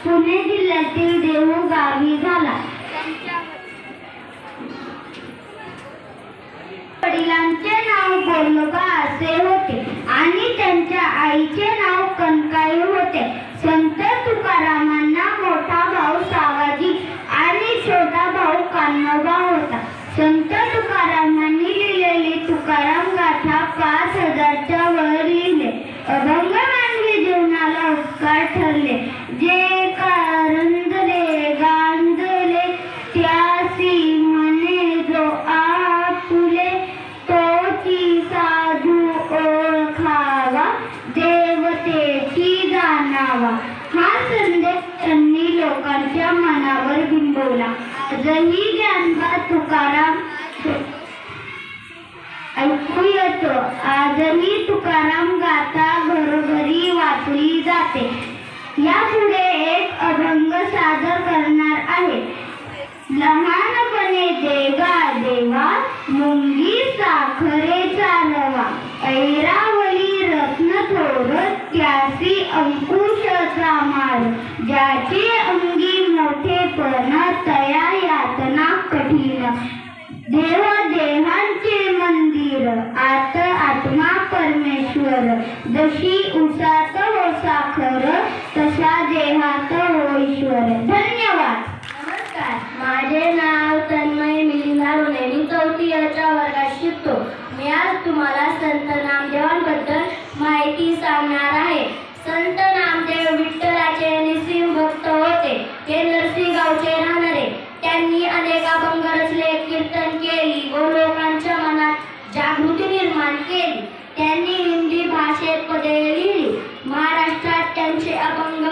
पुणे जिल्ह्यातील देहू गावी झाला. वडिलांचे नाव गोलोबा असे होते आणि त्यांच्या आईचे नाव कनकाई होते. संत तुकारामांना मोठा भाऊ सावाजी आणि छोटा भाऊ कान्होबा होता. संत तुकारामांनी लिहिलेली तुकाराम गाथा 5000च्या वर लिहिले. अभंग मानवी जीवनाला उपकार ठरले. जे कारंजले गांजले त्यासी म्हणे जो आपुले, तोची साधू ओळखावा देवतेची जाणावा. हा संदेश त्यांनी लोकांच्या मनावर बिंबवला. आजही ज्ञानबा तुकाराम ऐकू येतो. आजही तुकाराम गाथा घरोघरी वाचली जाते. यापुढे एक अभंग सादर करणार आहे. लहानपणे देगा देवा मुंगी साखरेचा रवा, ऐरावळी रत्न थोर त्यासी अंकुशाचा मार, ज्याचे अंगी मोठेपण तया यातना कठीण. देव देहांचे मंदिर आत आत्मा परमेश्वर, जशी उसात हो साखर तसा देहात हो ईश्वर. धन्यवाद. नमस्कार, माझे नाव तन्मय मिलिंद रोणे. मी 4थीच्या वर्गात शिकतो. मी आज तुम्हाला संत नामदेवांबद्दल माहिती सांगणार आहे. संत नामदेव विठ्ठलाचे निस्सिम भक्त होते. ते नरसिंहगावचे राहणारे. त्यांनी अनेक अभंग रचले, कीर्तन केली व लोकांच्या मनात जागृती निर्माण केली. त्यांनी हिंदी भाषेत पदे लिहिली. महाराष्ट्रात त्यांचे अभंग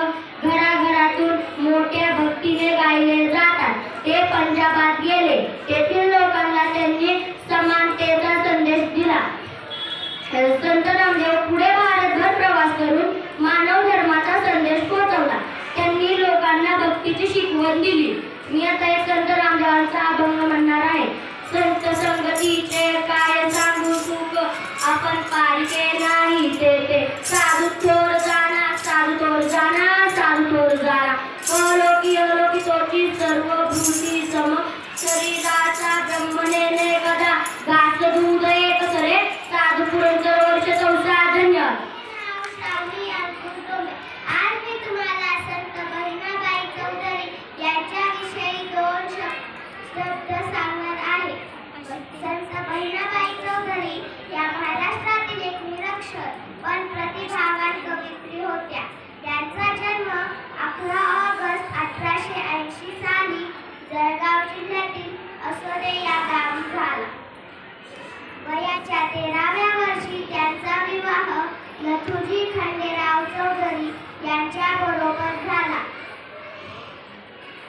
घराघरातून मोठ्या भक्तीने गायले जातात. ते पंजाबात गेले. तेथील लोकांना त्यांनी समानतेचा संदेश दिला. संत नामदेव पुढे भारतभर प्रवास करून मानव धर्माचा संदेश पोहोचवला. त्यांनी लोकांना भक्तीची शिकवण दिली. मी आता एक संत नामदेवांचा अभंग म्हणणार आहे. संत संगतीचे काय सांगू सुख, आपण पारिके नाही ते साधू थोर जाना, साधू थोर जाना, साधू थोर जाना. अलोकी अलोकी तोची सर्व भूती सम, शरीराचा ब्रह्मणे कदा घास दूध एक सरे, साधू पुरंदर वर्ष 14. धन्यवाद. आज मी तुम्हाला संत बहिणाबाई चौधरी यांच्याविषयी 2 शब्द सांगणार आहे. संत बहिणाबाई चौधरी या महाराष्ट्रातील एक निरक्षर पण प्रतिभावान कवयित्री होत्या. त्यांचा जन्म 11 ऑगस्ट 1880 साली जळगाव जिल्ह्यातील असोदे या गावी झाला. वयाच्या 13व्या वर्षी त्यांचा विवाह नथुजी खंडेराव चौधरी यांच्याबरोबर झाला.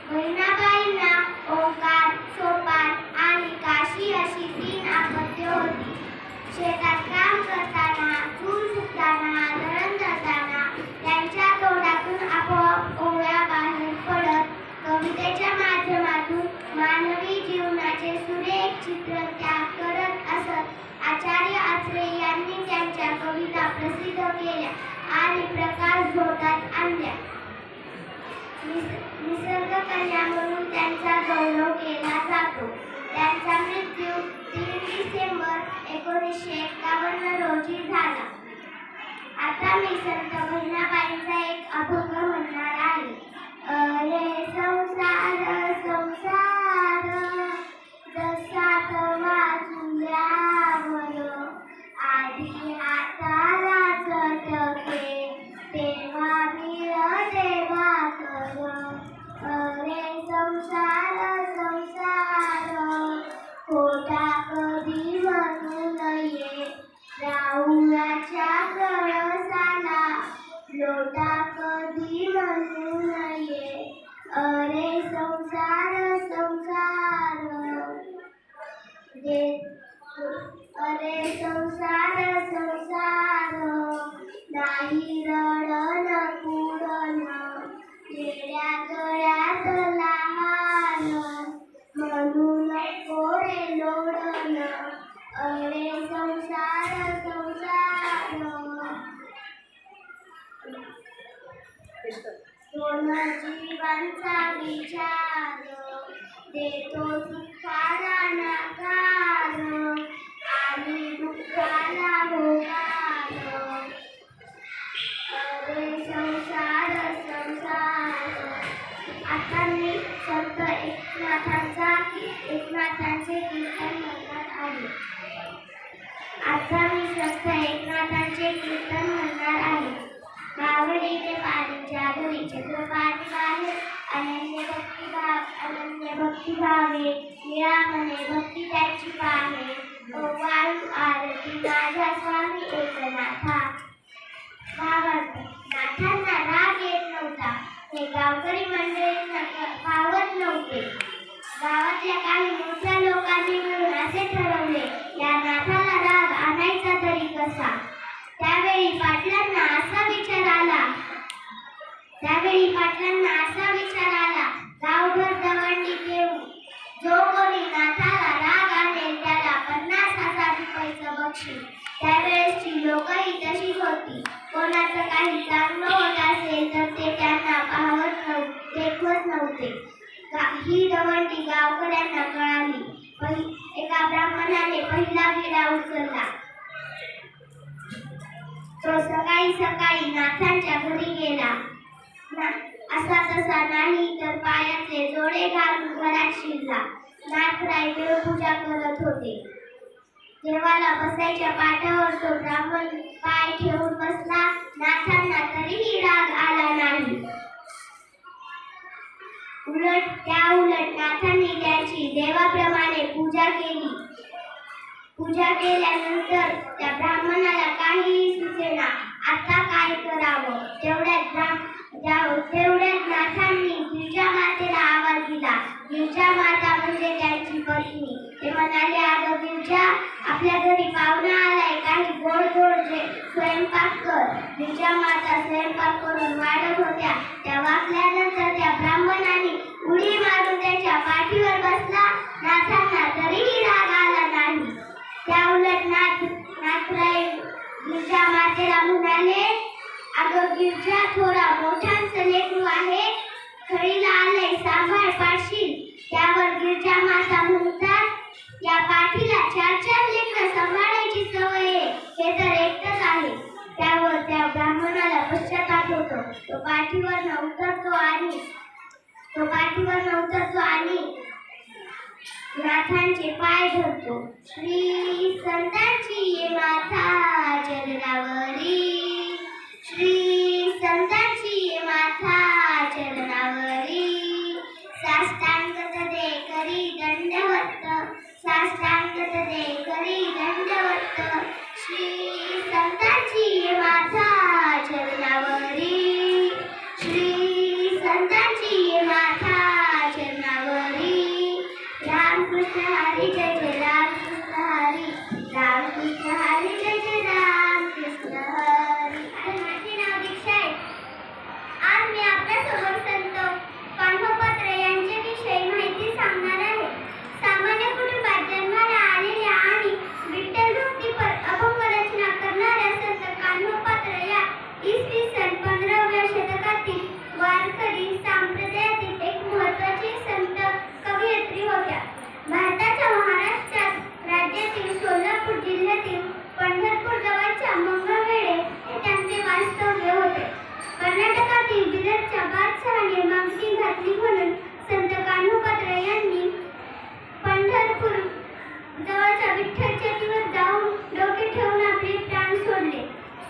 बहिणाबाईंना ओंकार, सोपान आणि काशी अशी 3 अपत्ये होती. शेतात काम करताना, चूल फुकताना, दळण दळताना त्यांच्या तोंडातून आपोआप ओव्या बाहेर पडत कवितेच्या माध्यमातून मानवी जीवनाचे सुरेख चित्र त्या करत असत. आचार्य आचरे यांनी त्यांच्या कविता प्रसिद्ध केल्या आणि प्रकाश झोतात आणल्या. निसर्गकन्या म्हणून त्यांचा गौरव केला जातो. त्यांचा मृत्यू 3 डिसेंबर 1951 रोजी झाला. आता मी संत बहिणाबाईंचा एक अभंग म्हणणार आहे. अरे संसार संसार जसात वाचुल्यावर, आधी हाताला चटके तेव्हा मिळते भाकर. अरे संसार संसार खोटा कधी म्हणू नये, राहुलाच्या कळसाला लोटा कधी म्हणू नये. अरे संसार संसार अरे संसार संसार नाही रडण कुडण, येड्या गळ्यात लहान म्हणू नको रे लोडण. अरे संसार संसार दोन जीवांचा विचार देतो सुखाला नकार आणि दुःखाला होकार अरे संसार संसार. आता मी संत एकनाथांचे कीर्तन म्हणणार आहे. आता मी संत एकनाथांचे कीर्तन म्हणणार आहे. मावळीने पाणीच्या घरी चक्रपाणी बाहेर अनन्य भक्ती भावे निरामने भक्ती त्याची पाहे वाळू आरती माझ्या स्वामी एकनाथा. भावार्थ नाथांना राग येत नव्हता. हे गावकरी मंडळींना पावत नव्हते. गावातल्या काही मोठ्या लोकांनी मिळून असे ठरवले, या नाथाला राग आणायचा तरी कसा. त्यावेळी पाटलांना असा विचार आला गावभर दवंडी देऊ. जो कोणी नाथाला राग आणेल त्याला 50,000 रुपयाचं बक्षीस. त्यावेळेसची लोकही तशीच होती. कोणाचं काही चांगलं होत असेल तर ते त्यांना देखवत नव्हते. ही दवंडी गावकऱ्यांना कळाली. एका ब्राह्मणाने पहिला विडा उचलला. तो सकाळी नाथांच्या घरी गेला. असा तसा नाही तर पायाचे जोडे घालून घरात शिरला. नाथराय देवपूजा करत होते. देवाला बसायच्या पाठावर तो ब्राह्मण पाय ठेवून बसला. नाथांना तरीही राग आला नाही. उलट नाथांनी त्याची देवाप्रमाणे पूजा केली. पूजा केल्यानंतर त्या ब्राह्मणाला काहीही सुचेना. आता काय करावं. तेवढ्यात नाथांनी गिरिजामातेला आवाज दिला. गिरिजामाता म्हणजे त्यांची पत्नी. ते म्हणाले, अगं गिरिजा, आपल्या घरी पाहुणा आलाय, काही गोड स्वयंपाक कर. गिरिजामाता स्वयंपाक करून वाढत होत्या. त्या वाकल्यानंतर त्या ब्राह्मणाने उडी मारून त्याच्या पाठीवर बसला. नाथांना तरीही राग आला नाही. त्या उलट नाथराय गिरिजामातेला म्हणाले, अगं गिरिजा, थोडा मोठ्यांचं लेकरू आहे, खळीला आलंय, सांभाळ पाडशील. त्यावर गिरिजामाता म्हणतात, या पाठीला 4 लेकरं सांभाळायची सवय आहे, हे तर एकटंच आहे. त्यावर त्या ब्राह्मणाला पश्चाताप होतो. तो पाठीवर उतरतो आणि नाथांचे पाय धरतो. श्री संतांची ये माथा चरणावरी, श्री संतांची ये माथा चरणावरी. साष्टांगत दे करी दंडवत, साष्टांगत दे करी दंडवत. श्री संतांची ये माथा चरणावरी, श्री संतांची ये माथा चरणावरी. रामकृष्ण हरी जय जय रामकृष्ण हरी, रामकृष्ण हरी जय जय रामकृष्ण हरी. माझे नाव दीक्षा आहे. आज मी आपल्यासमोर संत कान्होपात्रे यांच्याविषयी माहिती सांगणार आहे. सामान्य कुटुंबात जन्माला आलेल्या आणि विठ्ठल भक्तीपर अभंग रचना करणाऱ्या संत कान्होपात्रे या इसवी सन 15व्या शतकातील वारकरी संप्रदायातील एक महत्त्वाची संत कवयित्री होत्या. भारताच्या महाराष्ट्र राज्यातील सोलापूर जिल्ह्यातील पंढरपूर जवळच्या मंगळवेढे हे त्यांचे वास्तव्य होते. कर्नाटकातील बिदरच्या बादशहाने मागणी घातली म्हणून संत कान्होपात्रे यांनी पंढरपूर जवळच्या विठ्ठल चेटीवर जाऊन डोके ठेवून आपले प्राण सोडले.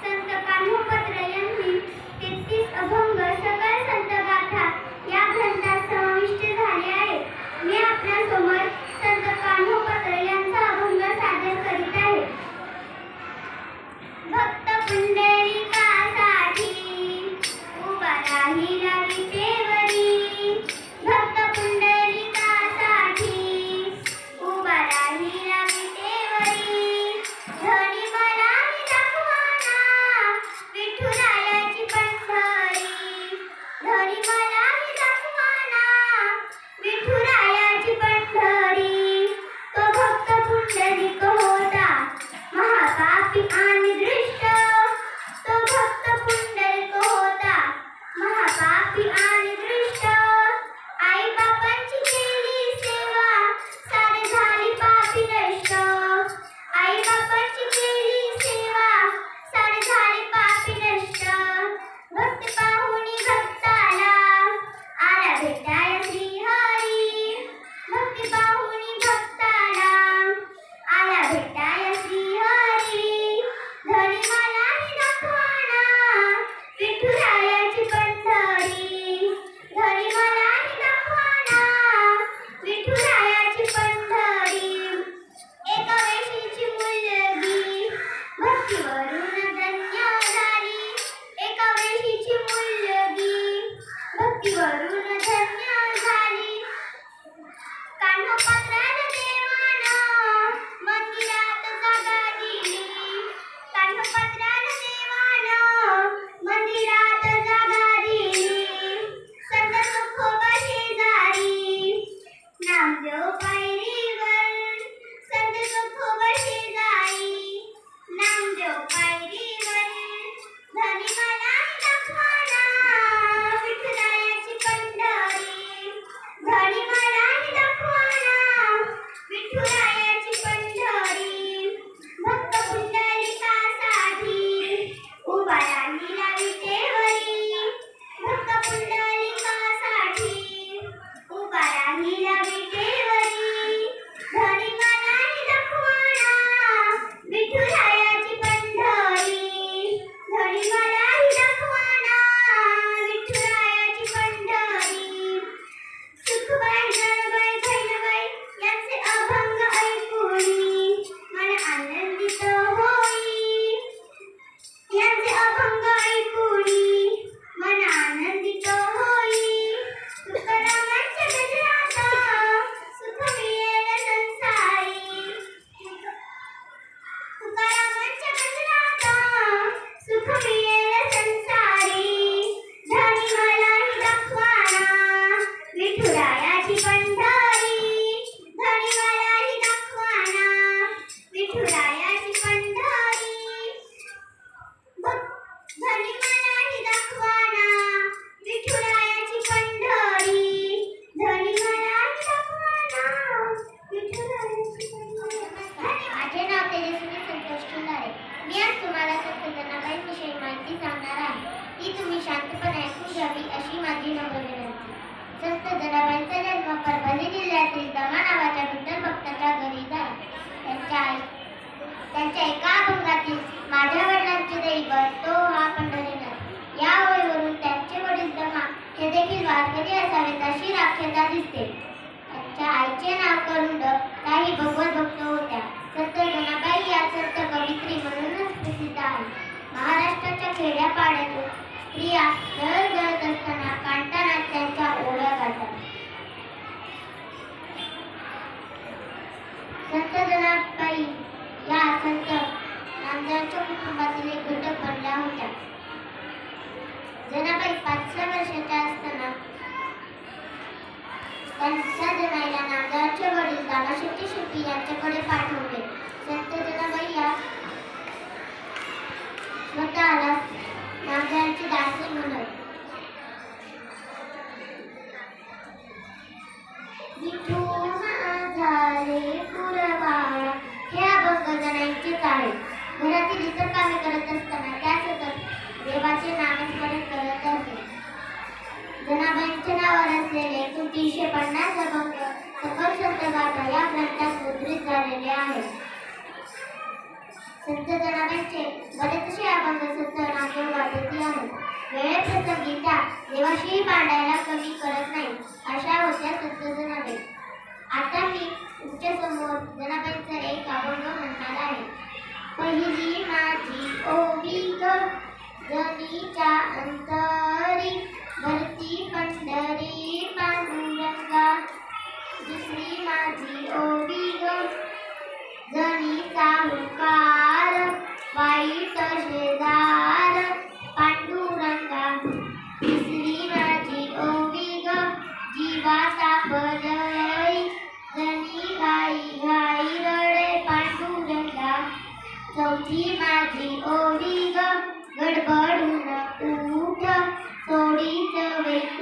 संत कान्होपात्रे यांनी 33 अभंग सकळ संत गाथा या ग्रंथात समाविष्ट झाले आहे. मी आपल्यासमोर संत कान्होपात्रे यांचा अभंग सादर करीत आहे. भक्त पुंडलिकासाठी उभा राहिला विटेवरी, भक्त पुंडलिकासाठी उभा राहिला विटेवरी. पापी आणि दृष्ट आई बापांची केली सेवा सारे झाली पापी नष्ट आई बापांची केली सेवा सारे झाले पापी नष्ट भक्त पाहुणी भक्ताला आला भेटाय श्रीहरी भक्ती पाहुणी भक्ताला आला भेटाय श्रीहरी धनी मलाही दाखवाना विठुरायाची पंढरी धनी मलाही दाखवाना विठुरायाची पंढरी एका वेशीची मुलगी भक्तीवरून धन्य झाली एका वेशीची मुलगी भक्तीवरून धन्य झाली कान्होपात्राला देवानं मंदिरात जागा दिली कान्होपात्राला देवानं मंदिरात जागा दिली संत तुकोबा शेजारी नामदेव पायरीवर संत तुकोबा शेजारी नामदेव पायरीवर धनी मलाही दाखवाना विठुरायाची पंढरी धनी मलाही दाखवाना विठुरायाची पंढरी भक्त पुंडलिकासाठी उभा राहिला विटेवरी भक्त पुंडलिकासाठी उभा राहिला विटेवरी धनी मलाही दाखवाना विठुरायाची पंढरी धनी मलाही दाखवाना विठुरायाची पंढरी सुखबाई नळबाई भैरबाई यांचे अभंग ऐकूनी मन आनंदित होई यांचे अभंग ऐकूनी मन आनंदित होई तुकारामांच्या गजरात सुख मिळेल संसारी तुकारामांच्या गजरात सुख मिळेल संसारी धनी मलाही दाखवाना विठुरायाची पंढरी धनी मलाही दाखवाना विठुरायाची पंढरी धनी मलाही दाखवाना विठुरायाची पंढरी धनी मलाही दाखवाना विठुरायाची पंढरी माझे नाव तेजस्वी संतोष खंदारे मी आज तुम्हाला संत जनाबाईंविषयी माहिती सांगणार आहे ती तुम्ही शांतपणे ऐकून घ्यावी अशी माझी नम्र विनंती संत जनाबाईंचा जन्म परभणी जिल्ह्यातील दमा नावाच्या विठ्ठल भक्ताच्या घरी झाला त्यांच्या एका अभंगातील माझ्या वडिलांचे दैवत तो हा पंढरीनाथ या ओळीवरून त्यांचे वडील दमा हे देखील वारकरी असावेत अशी राख्यता दिसते त्यांच्या आईचे नाव करुंड काही भगवत भक्त होत्या संत जनाबाई या संत कवयित्री म्हणूनच प्रसिद्ध आहे महाराष्ट्राच्या खेड्यापाड्यातून स्त्रिया दळण दळत असताना कांताना त्यांच्या ओढ्या काढतात संत जनाबाई या संत नामदेवांच्या कुटुंबातील एक घटक बनल्या होत्या जनाबाई 5 वर्षाच्या असताना त्यांच्या जनाईला नामदेवांचे वडील दादाशेट्टी शेट्टी यांच्याकडे पाठवले संत जनाबाई या स्वतःला नामदेवांची दासी म्हणत विठू माझा रे पुरवाळा हे अभंग जनाईंचेच आहे घरातील इतर कामे करत असताना त्या सतत देवाचे नामस्मरण करत असे जनाबाईंच्या नावावर असलेले 350 अभंग सकल संत गाथा या ग्रंथात मुद्रित झालेले आहेत संत जनाबाईंचे बरेचसे अभंग संत नामदेव गाथेतील आहेत वेळेप्रसंगी त्या देवाशी मांडायला कमी करत नाही अशा होत्या संत जनाबाई आता मी तुमच्या समोर जनाबाईंचा एक अभंग म्हणणार आहे पहिली माझी ओवी ग जनीच्या अंतरी भरती पंढरी पांडुरंगा दुसरी माझी ओवी ग जनीचा हुंकार वाईट शेजार पांडुरंगा तिसरी माझी ओवी ग जीवाचा पलई जनी घाई घाई रडे पांडुरंगा चौथी माझी ओवी ग गडबडून उठ सोडीच वेळ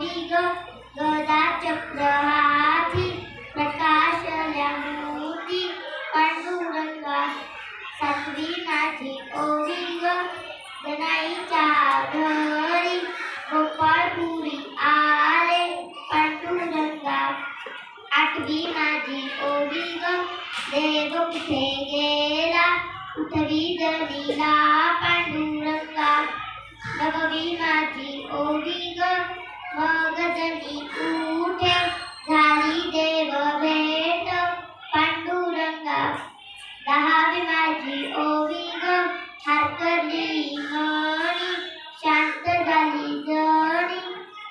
ओवी ग गदा चक्र हाती प्रकाशल्या मोती पांडुरंगा सातवी माझी ओवी ग गणाईच्या घरी गोपाळपुरी आले पांडुरंगा आठवी माझी ओवी ग देव कुठे गेला उठवी जनीला पांडुरंगा नववी माझी ओवी ग मग जनी उठे झाली देव भेट पांडुरंगा दहावी माझी ओवी ग हारकली मणी शांत झाली जणी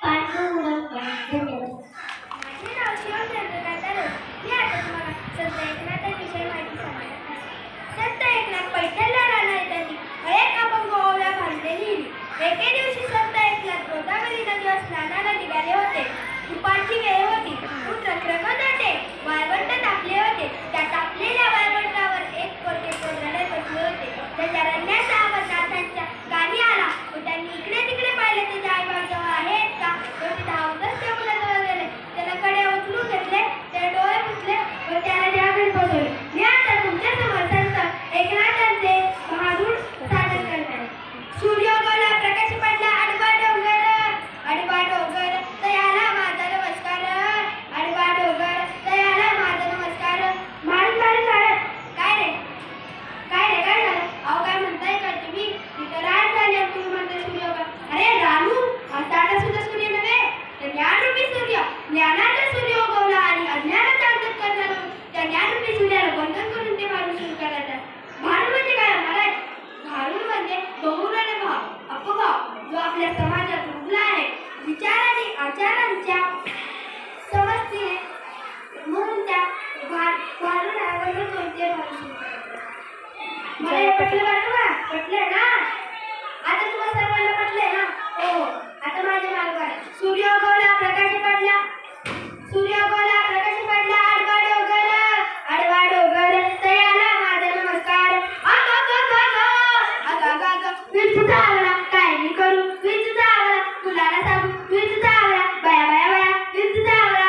पांडुरंगा. धन्यवाद. माझे नाव शिवम चंद्रकांत रोड. मी आता तुम्हाला संत एकनाथांविषयी माहिती सांगणार आहे. संत एकनाथ पैठणला राहणारे त्यांनी एक अभंग ओव्या भांडे लिहिली. एके दिवशी संत एकनाथ गोदावरी नदीवर स्नानाला निघाले होते. दुपारची वेळ होती. ऊन रखरखत होते. वाळवंट तापले होते. त्या तापलेल्या वाळवंटावर एक पोरगे रडत बसले होते. त्याच्या रडण्याचा आवाज नाथांच्या कानी आला व त्यांनी इकडे तिकडे पाहिले. त्याच्या आईबाजवळ आहेत का ते धावतच त्या मुलाजवळ गेले. त्याला कडे उचलून घेतले. त्याला डोळे पुसले व त्याला जागरण बसवले. मी आता तुमच्या समोर संत एकनाथांचे बहादूर सादर करत आहे. सूर्य उगवला, प्रकाश पडला, आडवा डोंगर तयाला माझा नमस्कार. आडवा डोंगर तयाला माझा नमस्कार. मारून काय रे काय झालं? अहो काय म्हणताय का तुम्ही? तिथं रात झाली आणि तुम्ही म्हणताय सूर्य उगवला. अरे रानू, आता सुद्धा सूर्य नव्हे तर ज्ञानरूपी सूर्य. ज्ञानाचा सूर्य उगवला आणि अज्ञानाचा अंत करणारा त्या ज्ञानरूपी सूर्याला बंधन करून ते मारून सुरू करायचं. मारून म्हणजे काय महाराज? मारून म्हणजे बहुमूल्य भाव, अपभाव जो आपल्या समाजात रुजला आहे. विचार आणि आचारांच्या समस्तीने म्हणून त्या मारून कोणते मारून सुरू करायचं. मला हे पटलं का? पटलंय ना? आता तुम्हाला सर्वांना पटलंय ना? हो. आता माझ्या मार्ग आहे. सूर्य उगवला, प्रकाश पडला. सूर्य उगवला, प्रकाश पडला. आडवा डोंगर तयाला माझा नमस्कार. विंचूचा आवळा काय मी करू? विंचूचा आवळा फुलाला सांगू. विंचूचा आवळा बया विंचूचा आवळा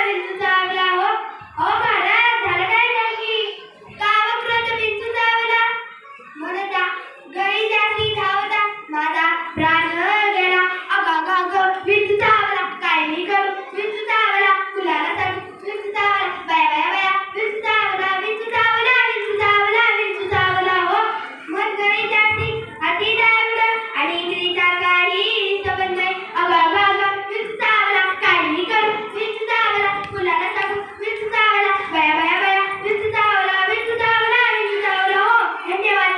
विंचूचा आवळा. हो महाराज, झालं काय जागी? गावकृत विंचूचा आवळा म्हणता गळी जाती धावता माझा प्राण गेला. अग विंचूचा आवळा काय मी करू? विंचूचा आवळा फुलाला सांगू. विंचूचा आवळा बया विंचूचा आवळा हो. मग गळी जाती हाती दावड आणि इंद्रीचा काही संबंध नाही. अग विंचूचा आवळा काय मी करू? विंचूचा आवळा फुलाला सांगू. विंचूचा आवळा बया विंचूचा आवळा हो. धन्यवाद.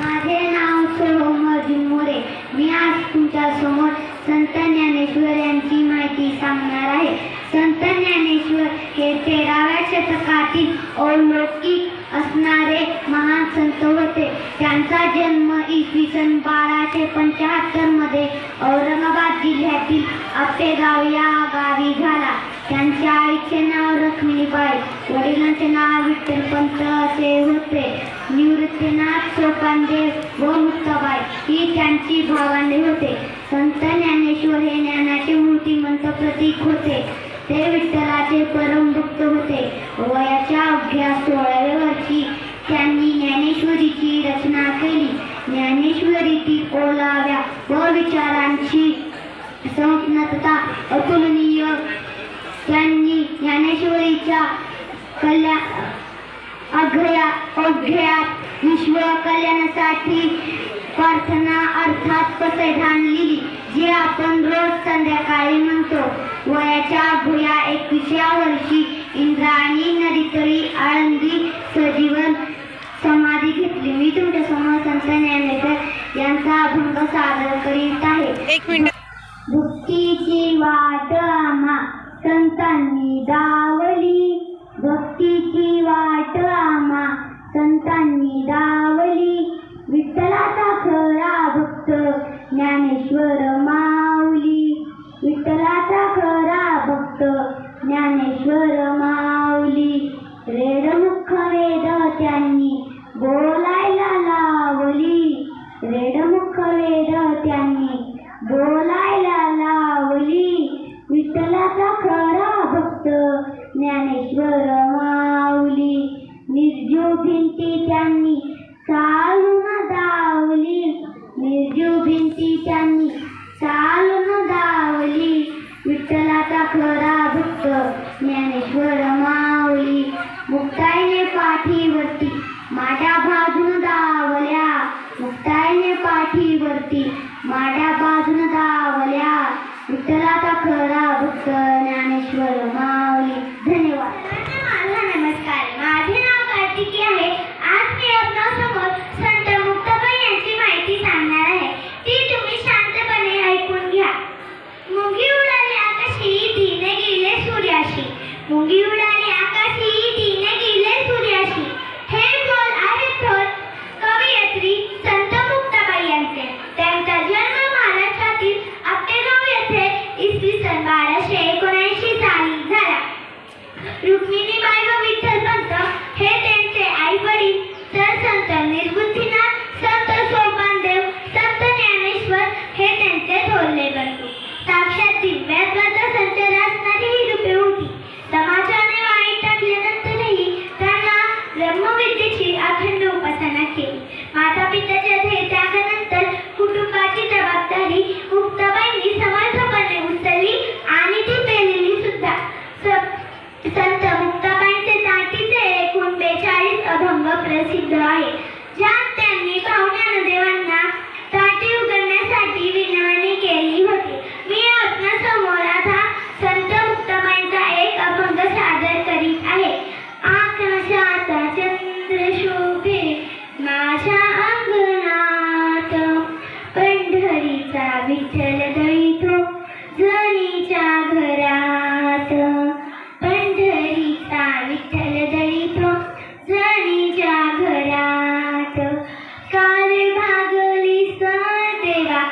माझे नाव सोहम मोरे. मी आज तुमच्या समोर संत ज्ञानेश्वर यांची माहिती सांगणार आहे. संत ज्ञानेश्वर हे 13व्या शतकातील अलौकिक असणारे महान संत होते. त्यांचा जन्म इसवी सन 1275 मध्ये औरंगाबाद जिल्ह्यातील आपेगाव या गावी झाला. त्यांच्या आईचे नाव रखमिणीबाई, वडिलांचे नाव विठ्ठलपंत असे होते. निवृत्तीनाथ सोपानदेव व मुक्ताबाई ही त्यांची भावंडे होते. संत ज्ञानेश्वर हे ज्ञानाचे मूर्तिमंत प्रतीक होते. ते विठ्ठलाचे परम भक्त होते. वयाच्या अवघ्या 16व्या वर्षी त्यांनी ज्ञानेश्वरीची रचना केली. ज्ञानेश्वरीतील ओलाव्या व विचारांची संपन्नता अतुलनीय. त्यांनी ज्ञानेश्वरीच्या अवघ्यात विश्व कल्याणासाठी प्रार्थना अर्थात पसैधान लिहिली, जे आपण रोज संध्याकाळी म्हणतो. वयाच्या अवघ्या 21व्या वर्षी इंद्रायणी नदीतळी आळंदी सजीवन समाधी घेतली. मी तुमच्या समोर संत ज्ञानेश्वर यांचा अभंग सादर करीत आहे. 1 मिनिट. भक्तीची वाट आम्हा संतांनी दावली. भक्तीची वाट आम्हा संतांनी दावली. विठ्ठलाचा खरा भक्त ज्ञानेश्वर माऊली. विठ्ठलाचा खरा भक्त ज्ञानेश्वर माऊली. रेडमुख वेद त्यांनी बोलायला लावली. रेडमुख वेद त्यांनी बोलायला ज्ञानेश्वर माऊली. निर्जीव भिंती त्यांनी चालून धावली, निर्जीव भिंती त्यांनी चालून धावली. विठ्ठलाचा खरा भक्त ज्ञानेश्वर माऊली. मुक्ताईने पाठीवरती माड्या बाजून धावल्या, मुक्ताईने पाठीवरती माड्या बाजून धावल्या. विठ्ठलाचा खरा भक्त ज्ञानेश्वर माऊली. धन्यवाद. नमस्कार, माझे नाव कार्तिकी आहे. आज मी आपणासमोर संत मुक्ताबाई यांची माहिती सांगणार आहे. ती तुम्ही शांतपणे ऐकून घ्या. मुंगी उडाली आकाशी, तिने गेले सूर्याशी. मुंगी उडाली आकाशी, तिने गेले सूर्याशी. हे बोल आहे थोर कवयित्री संत मुक्ताबाई यांचे. त्यांचा जन्म महाराष्ट्रातील आपेगाव येथे इसवी सन 1279 साली झाला. रुक्मिणीबाई व विठ्ठलपंत हे त्यांचे आई वडील, तर संत निर्बुद्धीनाथ, संत सोपानदेव, संत ज्ञानेश्वर हे त्यांचे थोरले बंधू. साक्षात दिव्यात्वाचा संचार असणारी ही रूपे होती. समाजाने वाईट टाकल्यानंतरही त्यांना ब्रह्मविद्येची अखंड उपासना केली. माता पित्याच्या त्यागानंतर कुटुंबाची जबाबदारी मुक्ताबाईंनी समर्थपणे उचलली आणि ती पेलली सुद्धा. संत मुक्ताबाईंचे ताटीचे एकूण 42 अभंग प्रसिद्ध आहेत, ज्यात त्यांनी पाहुण्या देवांना ताटी उघडण्यासाठी विनवणी केली होती. मी आपणासमोर आता संत मुक्ताबाईंचा एक अभंग सादर करीत आहे. आकाशाचा चंद्र शोभे माझ्या अंगणात, पंढरीचा विठ्ठल दळीतो जणीच्या घरात. पंढरीचा विठ्ठल दळीतो जणीच्या घरात. कार भागली देवा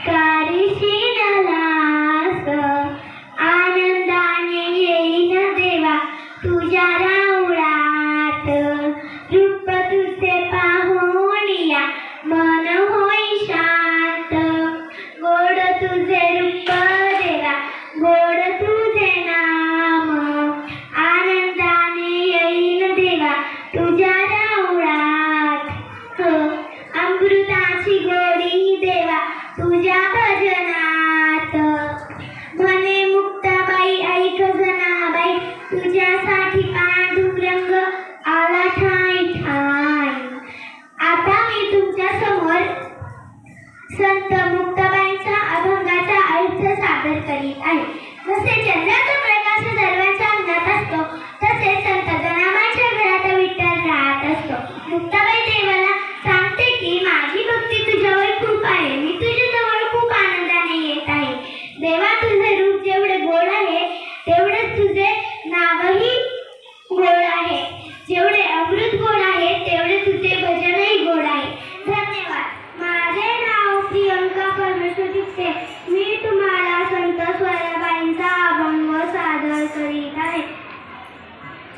कारशी नलास, आनंदाने येईन देवा तुझ्या राऊळात. रूप तुझे पाहुनिया मन होई शांत, गोड तुझे रूप देवा गोड तुझे नाम. आनंदाने येईन देवा तुझ्या राऊळात. अमृताची गोडी देवा तुझ्या भजनात. म्हणे मुक्ताबाई ऐक जनाबाई, तुझ्यासाठी पांडुरंग आला ठाई ठाई. आता मी तुमच्या समोर संत मुक्ताबाईंच्या अभंगाचा अर्थ सादर करीत आहे. जसे चंद्राचा प्रकाश सर्वांच्या अंगात असतो, तसे संत जनाबाईंच्या घरात विठ्ठल राहत असतो. मुक्ताबाई देवाला सांगते की माझी भक्ती तुझ्यावर खूप आहे, मी तुझ्या जवळ खूप आनंदाने येत आहे. देवा तुझे रूप जेवढे गोड आहे तेवढेच तुझे नावही गोड आहे. जेवढे अमृत गोड आहे तेवढे तुझे भजनही गोड आहे. धन्यवाद. माझे नाव प्रियंका परमेश्वर दिसते. मी तुम्हाला संत स्वराबाईंचा अभंग सादर करीत आहे.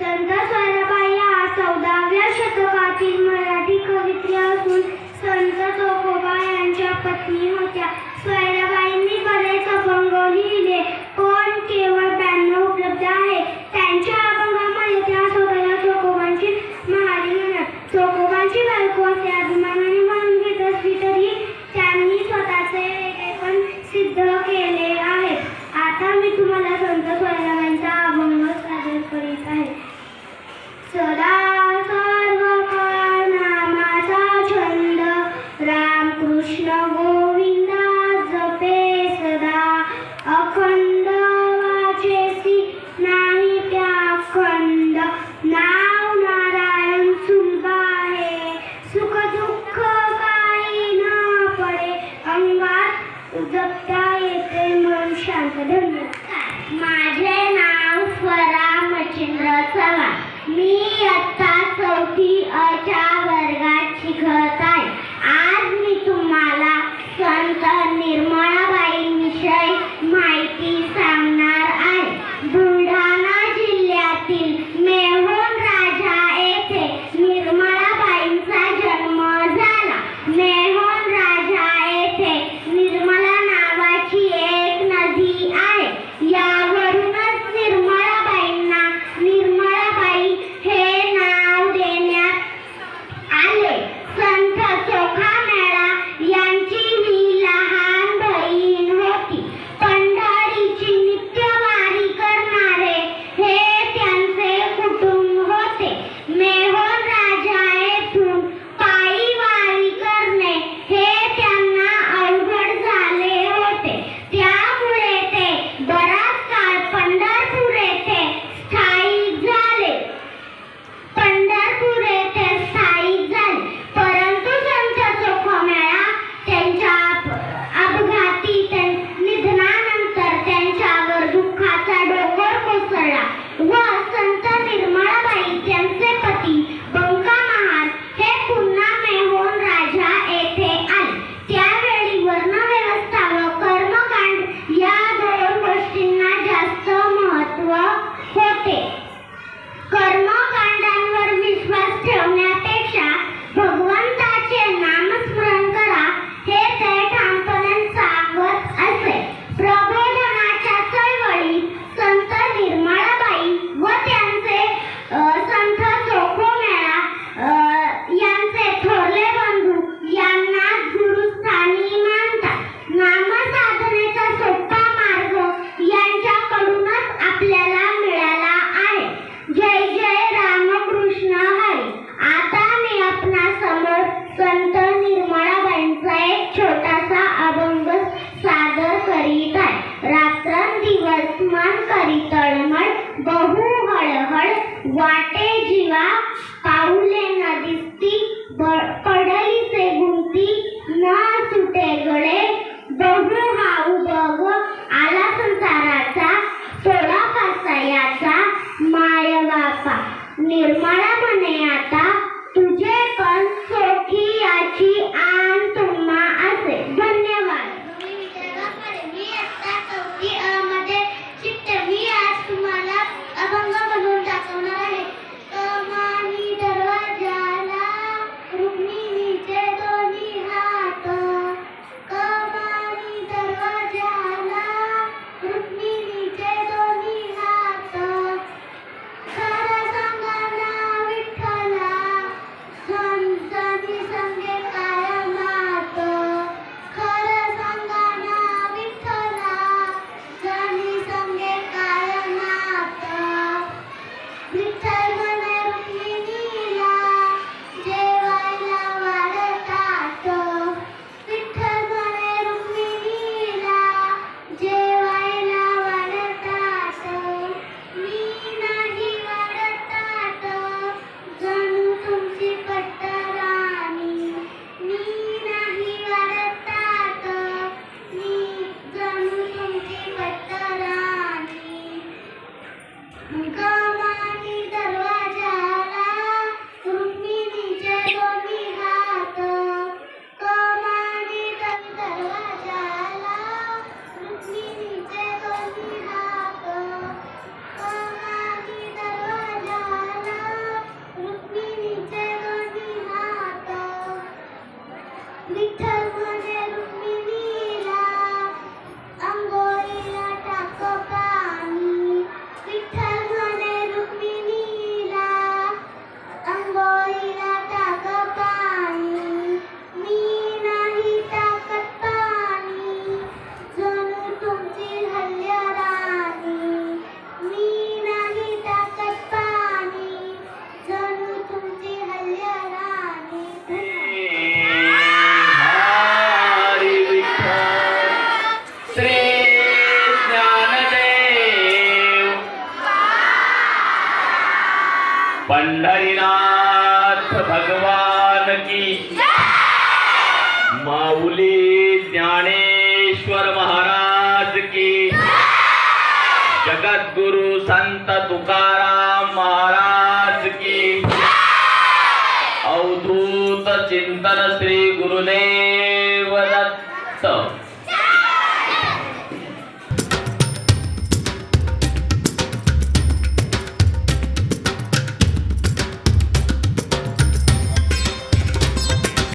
संत स्वराबाई या 14व्या शतकातील मराठी कवयित्री असून संत तुकोबा यांच्या पत्नी होत्या. स्वराबाईंनी बरेच अभंग लिहिले, पण केवळ 92 उपलब्ध आहे. त्यांच्या अभंगामध्ये त्या स्वतःला तुकोबांची महारी म्हणत. तुकोबांची बायको असे अभिमानाने म्हणून घेत असली तरी त्यांनी स्वतःचे वेगळेपण सिद्ध केले आहे. आता मी तुम्हाला संत स्वराबाईंचा अभंग सादर करीत आहे. सदा सर्व काळ नामाचा छंद, राम कृष्ण गोविंदा रात्रंदिवस मन करी तळमळ, बहु हळहळ वाटे जीवा, पाऊले न दिसती पडलीचे गुंती, न सुटे गळे, बहु हाऊ बघ आला संसाराचा, सोडा कसायाचा माय बापा, निर्मळा म्हणे आता तुझे पण सोखी याची आण तुम्हा असे. धन्यवाद. मी आता 4थी अ मध्ये शिकते. मी आज तुम्हाला अभंग बनवून दाखवणार आहे. कमानी दरवाजाला रुक्मिणीचे दोन्ही हात, कमानी दरवाजाला रुक्मिणीचे दोन्ही हात, खरं सांगा ना विठ्ठला संतांनी संगे काय मात, खरं सांगा ना विठ्ठला संतांनी संगे काय मात. विठ्ठल म्हणे रुक्मिणीला जेवायला वाढतात, विठ्ठल म्हणे रुक्मिणीला जेवायला वाढतात, मी नाही वाढतात जणू तुमची पट्टराणी, मी नाही वाढतात मी जणू तुमची पट्टराणी. कमानी दरवाजाला रुक्मिणीचे दोन्ही हात, कमानी दरवाजाला रुक्मिणीचे दोन्ही हात, कमानी दरवाजाला रुक्मिणीचे दोन्ही हात. विठ्ठल म्हणे रुक्मिणीला अंघोळीला टाक पाणी, विठ्ठल म्हणे रुक्मिणीला अंघोळीला टाक पाणी, मी नाही टाकत पाणी जणू तुमची हल्ल्याराणी, मी नाही टाकत पाणी जणू तुमची हल्ल्याराणी. हरी विठ्ठल श्री ज्ञानदेव पंढरीनाथ भगवान की, माऊली ज्ञानेश्वर महाराज की, जगद्गुरु संत तुकाराम महाराज की, अवधूत चिंतन श्री गुरुदेव